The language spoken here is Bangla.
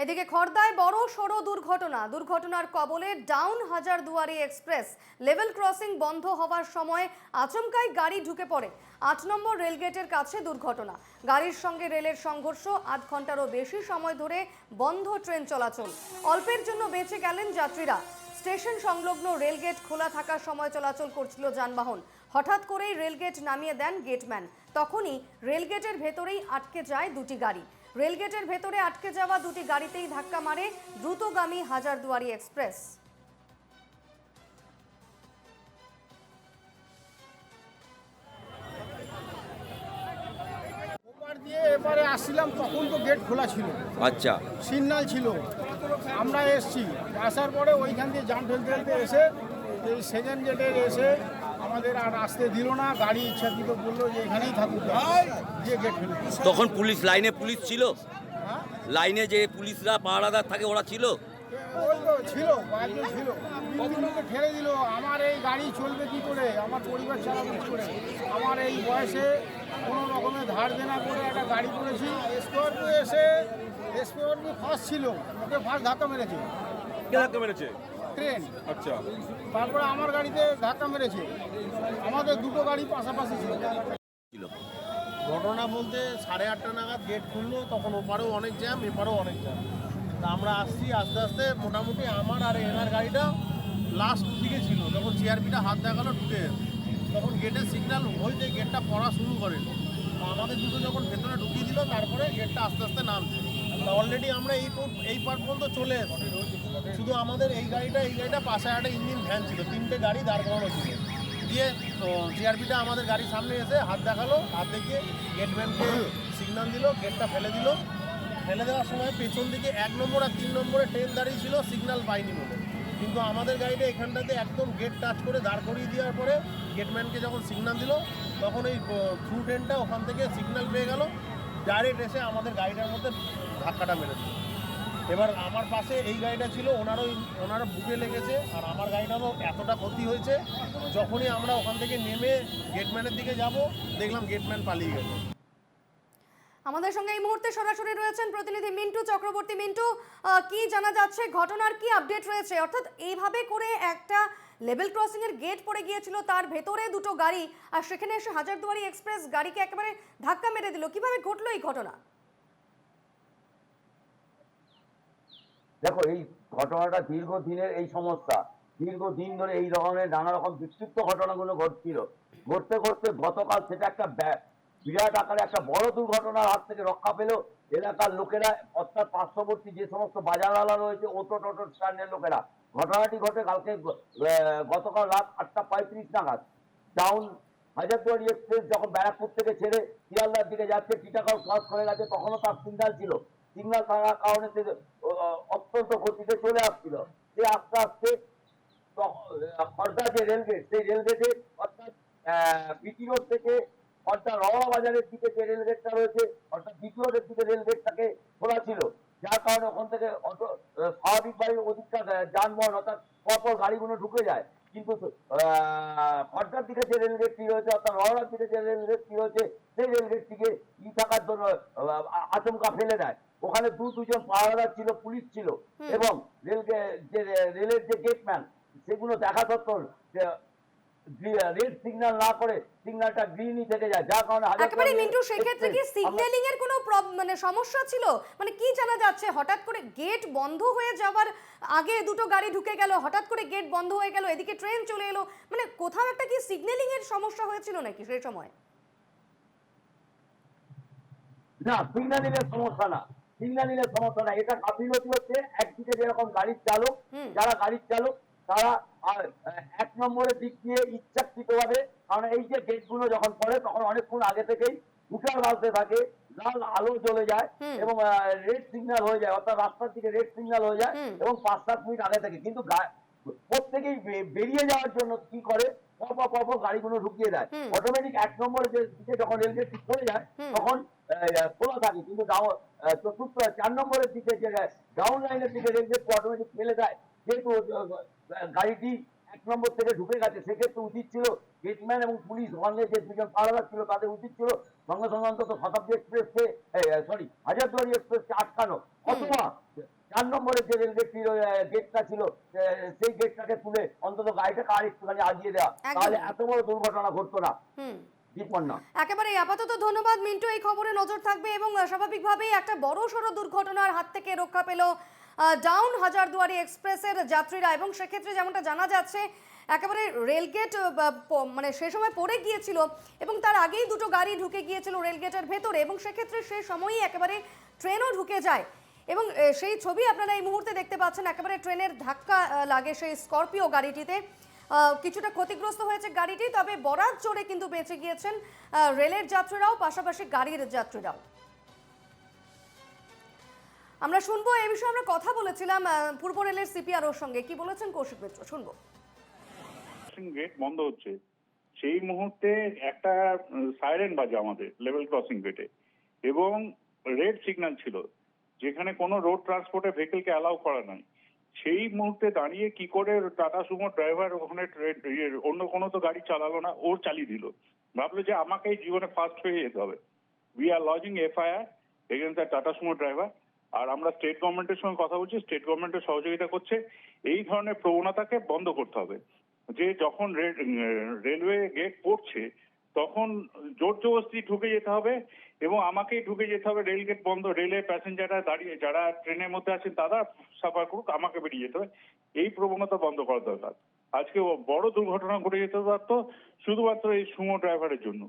এদিকে খড়দায় বড় সড়ো দুর্ঘটনার কবলে down Hazarduari express. Level crossing বন্ধ হওয়ার সময় আচমকাই গাড়ি ঢুকে পড়ে। ৮ নম্বর রেলগেটের কাছে দুর্ঘটনা। গাড়ির সঙ্গে রেলের সংঘর্ষ। ৮ ঘন্টারও বেশি সময় ধরে বন্ধ ট্রেন চলাচল। অল্পের জন্য বেঁচে গেলেন যাত্রীরা। স্টেশন সংলগ্ন রেলগেট খোলা থাকার সময় চলাচল করছিল যানবাহন। হঠাৎ করেই রেলগেট নামিয়ে দেন গেটম্যান। তখনই রেলগেটের ভেতরেই আটকে যায় দুটি গাড়ি। রেলগেটের ভেতরে আটকে যাওয়া দুটি গাড়িতেই ধাক্কা মারে দ্রুতগামী হাজারদুয়ারি এক্সপ্রেস। ওপার দিয়ে এবারে আসছিলাম, তখন তো গেট খোলা ছিল, আচ্ছা, সিগন্যাল ছিল। আমরা এসছি, আসার পরে ওইখান দিয়ে জাম ঠেলতে ঠেলতে এসে এই সেকেন্ড গেটে এসে আমাদের আর আসতে দিল না। গাড়ি ইচ্ছাকৃত বললো যে এখানেই থাকুক, দিয়ে গেট ফেলে দিল। তখন লাইনে পুলিশ ছিল? হ্যাঁ, লাইনে যে পুলিশরা পাহারাদার থাকে ওরা ছিল? ওই তো ছিল, কয়েকজন ছিল। তিনজনকে ঠেলে দিল। আমার এই গাড়ি চলবে কি করে, আমার পরিবার চালাবে কি করে? আমার এই বয়সে কোনো রকমের ধার দেনা করে একটা গাড়ি করেছি। স্করপিও এসে স্করপিও ফার্স্ট ছিল, ওকে ফার্স্ট ধাক্কা মেরেছে কে ধাক্কা মেরেছে? ট্রেন। আচ্ছা, তারপরে আমার গাড়িতে ধাক্কা মেরেছে। আমাদের দুটো গাড়ি পাশাপাশি ছিল। ঘটনা বলতে 8:30 নাগাদ গেট খুললো, তখন ওপারেও অনেক জ্যাম, এপারেও অনেক জ্যাম। তা আমরা আসছি আস্তে আস্তে, মোটামুটি আমার আর এনার গাড়িটা লাস্ট দিকে ছিল। তখন সিআরপিটা হাত দেখালো ঢুকে, তখন গেটের সিগন্যাল হয়েছে, গেটটা পড়া শুরু করে। তো আমাদের দুটো যখন ভেতরে ঢুকিয়ে দিল, তারপরে গেটটা আস্তে আস্তে নামছে। তা অলরেডি আমরা এই পার পর্যন্ত চলে এসেছি। শুধু আমাদের এই গাড়িটা পাশে একটা ইঞ্জিন ভ্যান ছিল, 3টে গাড়ি দাঁড় করানো ছিল। দিয়ে সিআরপিটা আমাদের গাড়ির সামনে এসে হাত দেখালো, হাত দেখিয়ে গেটম্যানকে সিগন্যাল দিল, গেটটা ফেলে দিল। ফেলে দেওয়ার সময় পেছন দিকে 1 নম্বর আর 3 নম্বরে ট্রেন দাঁড়িয়ে ছিল, সিগন্যাল পাইনি বলে। কিন্তু আমাদের গাড়িটা এখানটাতে একদম গেট টাচ করে দাঁড় করিয়ে দেওয়ার পরে গেটম্যানকে যখন সিগন্যাল দিল, তখন এই থ্রু ট্রেনটা ওখান থেকে সিগন্যাল পেয়ে গেল, ডাইরেক্ট এসে আমাদের গাড়িটার মধ্যে ধাক্কাটা মেরে দিল। এবার আমার পাশে এই গাড়িটা ছিল, ওনারও বুকে লেগেছে, আর আমার গাড়িটারও এতটা ক্ষতি হয়েছে। যখনই আমরা ওখান থেকে নেমে গেটম্যানের দিকে যাব, দেখলাম গেটম্যান পালিয়ে গেল। আমাদের সঙ্গে এই মুহূর্তে সরাসরি রয়েছেন প্রতিনিধি মিন্টু চক্রবর্তী। মিন্টু, কি জানা যাচ্ছে, ঘটনার কি আপডেট রয়েছে? অর্থাৎ এইভাবে করে একটা লেভেল ক্রসিং এর গেট পড়ে গিয়েছিল, তার ভেতরে দুটো গাড়ি, আর সেখানে এসে হাজারদুয়ারি এক্সপ্রেস গাড়িকে একেবারে ধাক্কা মেরে দিল। কিভাবে ঘটলো এই ঘটনা? দেখো, এই ঘটনাটা দীর্ঘদিনের এই সমস্যা। দীর্ঘদিন ধরে এই ধরনের নানা রকম বিক্ষিপ্ত ঘটনাগুলো ঘটতে ঘটতে গতকাল সেটা একটা বিরাট আকারে একটা বড় দুর্ঘটনার হাত থেকে রক্ষা পেল এলাকার লোকেরা, অর্থাৎ পার্শ্ববর্তী যে সমস্ত বাজারওয়ালা রয়েছে, অটো টোটো স্ট্যান্ডের লোকেরা। ঘটনাটি ঘটে কালকে গতকাল রাত 8:35 নাগাদ। ডাউন হাজারদুয়ারি এক্সপ্রেস যখন ব্যারাকপুর থেকে ছেড়ে শিয়ালদার দিকে যাচ্ছে, টিটাগড় ক্রস করে গেছে, তখনও তার সিগন্যাল ছিল। সিগন্যাল থাকার কারণে অত্যন্ত গতিতে চলে আসছিল। সে আস্তে আস্তে খড়দা যে রেলগেট, সেই রেলগেটে অর্থাৎ বিটি রোড থেকে খড়দা রওয়া বাজারের দিকে যে রেলগেটটা রয়েছে, অর্থাৎ বিটি রোডের দিকে রেলগেটটাকে খোলা ছিল, যার কারণে ওখান থেকে অটো স্বাভাবিকভাবে অধিকটা যানবাহন অর্থাৎ পরপর গাড়িগুলো ঢুকে যায়। কিন্তু খড়দার দিকে যে রেলগেটটি রয়েছে, অর্থাৎ রওয়ার দিকে যে রেলগেটটি রয়েছে, সেই রেলগেটটিকে থাকার জন্য আচমকা ফেলে দেয়। ওখানে দুজন পাহারাদার ছিল, পুলিশ ছিল, এবং রেলের যে গেটম্যান, সেগুলো দেখা সত্ত্বেও রেড সিগন্যাল না করে সিগন্যালটা গ্রিনই থেকে যায়, যার কারণে একেবারে মিন্টু, সেক্ষেত্রে কি সিগন্যালিং এর কোনো সমস্যা ছিল? মানে কি জানা যাচ্ছে, হঠাৎ করে গেট বন্ধ হয়ে যাওয়ার আগে দুটো গাড়ি ঢুকে গেল, হঠাৎ করে গেট বন্ধ হয়ে গেল, এদিকে ট্রেন চলে এলো, মানে কোথাও একটা কি সিগন্যালিং এর সমস্যা হয়েছিল নাকি সেই সময়? না, সিগন্যালিং এর সমস্যা না, সিগন্যালিং এর সমস্যা না। এটা গাফিলতি হচ্ছে একদিকে, যেরকম গাড়ির চালক, যারা গাড়ির চালক তারা 1 নম্বরের দিক দিয়ে ইচ্ছাকৃতভাবে, কারণ এই যে গেটগুলো যখন পড়ে তখন অনেকক্ষণ আগে থেকেই হুটার বাজতে থাকে, লাল আলো জ্বলে যায় এবং রেড সিগন্যাল হয়ে যায়, অর্থাৎ রাস্তার দিকে রেড সিগন্যাল হয়ে যায়, এবং 5-7 মিনিট আগে থেকে। কিন্তু প্রত্যেকেই বেরিয়ে যাওয়ার জন্য কি করে, পরপর গাড়িগুলো ঢুকিয়ে দেয়। অটোমেটিক 1 নম্বরের দিকে যখন রেলগেটটি পড়ে যায় তখন খোলা থাকে, কিন্তু চতুর্থ 4 নম্বরের দিকে যে ডাউন লাইনের দিকে রেলগেটটি অটোমেটিক ফেলে দেয়। যেহেতু গাড়িটি 1 নম্বর থেকে ঢুকে গেছে, সেক্ষেত্রে উচিত ছিল গেটম্যান এবং পুলিশ ওখানে যে দুজন পাহারাদার ছিল, তাদের উচিত ছিল সঙ্গে সঙ্গে অন্তত শতাব্দী এক্সপ্রেসকে হাজারদুয়ারি এক্সপ্রেসকে আটকানো, অথবা 4 নম্বরের যে রেলগেটটির গেটটা ছিল সেই গেটটাকে তুলে অন্তত গাড়িটাকে আর একটুখানি আগিয়ে দেওয়া, একদম। তাহলে এত বড় দুর্ঘটনা ঘটতো না। হুম দীপন্না। একেবারে আপাতত ধন্যবাদ মিন্টু, এই খবরে নজর থাকবে এবং স্বাভাবিকভাবেই একটা বড় সড়ো দুর্ঘটনার হাত থেকে রক্ষা পেল ডাউন হাজারদুয়ারি এক্সপ্রেসের যাত্রীরা। এবং সেক্ষেত্রে যেমনটা জানা যাচ্ছে একেবারে রেলগেট মানে সে সময় পড়ে গিয়েছিল এবং তার আগেই দুটো গাড়ি ঢুকে গিয়েছিল রেলগেটের ভেতরে এবং সেক্ষেত্রে সে সময়ই একেবারে ট্রেনও ঢুকে যায় এবং সেই ছবি আপনারা এই মুহূর্তে দেখতে পাচ্ছেন। একেবারে ট্রেনের ধাক্কা লাগে সেই স্করপিও গাড়িটিতে, কিছুটা ক্ষতিগ্রস্ত হয়েছে গাড়িটি, তবে বরাত জোরে কিন্তু বেঁচে গিয়েছেন রেলের যাত্রীরাও, পাশাপাশি গাড়ির যাত্রীরাও। আমরা শুনবো এই বিষয়ে, আমরা কথা বলেছিলাম পূর্ব রেলের সিপিআরওর সঙ্গে, কি বলেছেন কৌশিক মিত্র, শুনবো। গেট বন্ধ হচ্ছে সেই মুহূর্তে একটা সাইরেন বাজে আমাদের লেভেল ক্রসিং গেটে এবং রেড সিগন্যাল ছিল, যেখানে কোনো রোড ট্রান্সপোর্টে ভেহিকেলকে অ্যালাউ করা নাই। সেই মুহূর্তে দাঁড়িয়ে কি করে টাটা সুমো ড্রাইভার ওখানে অন্য কোনো তো গাড়ি চালালো না, ওর চালিয়ে দিল, ভাবলো যে আমাকেই জীবনে ফার্স্ট হয়ে যেতে হবে। We are lodging FIR against the Tata Sumo driver. আর আমরা স্টেট গভর্নমেন্টের সঙ্গে কথা বলছি, স্টেট গভর্নমেন্টের সহযোগিতা করছে। এই ধরনের প্রবণতাকে বন্ধ করতে হবে, যে যখন রেলওয়ে গেট পড়ছে তখন জোর জবরদস্তি ঢুকে যেতে হবে এবং আমাকেই ঢুকে যেতে হবে। রেল গেট বন্ধ, রেলের প্যাসেঞ্জাররা দাঁড়িয়ে, যারা ট্রেনের মধ্যে আছেন তারা সাফার করুক, আমাকে বেরিয়ে যেতে হবে। এই প্রবণতা বন্ধ করা দরকার। আজকে বড় দুর্ঘটনা ঘটে যেতে পারতো শুধুমাত্র এই সুমো ড্রাইভারের জন্য।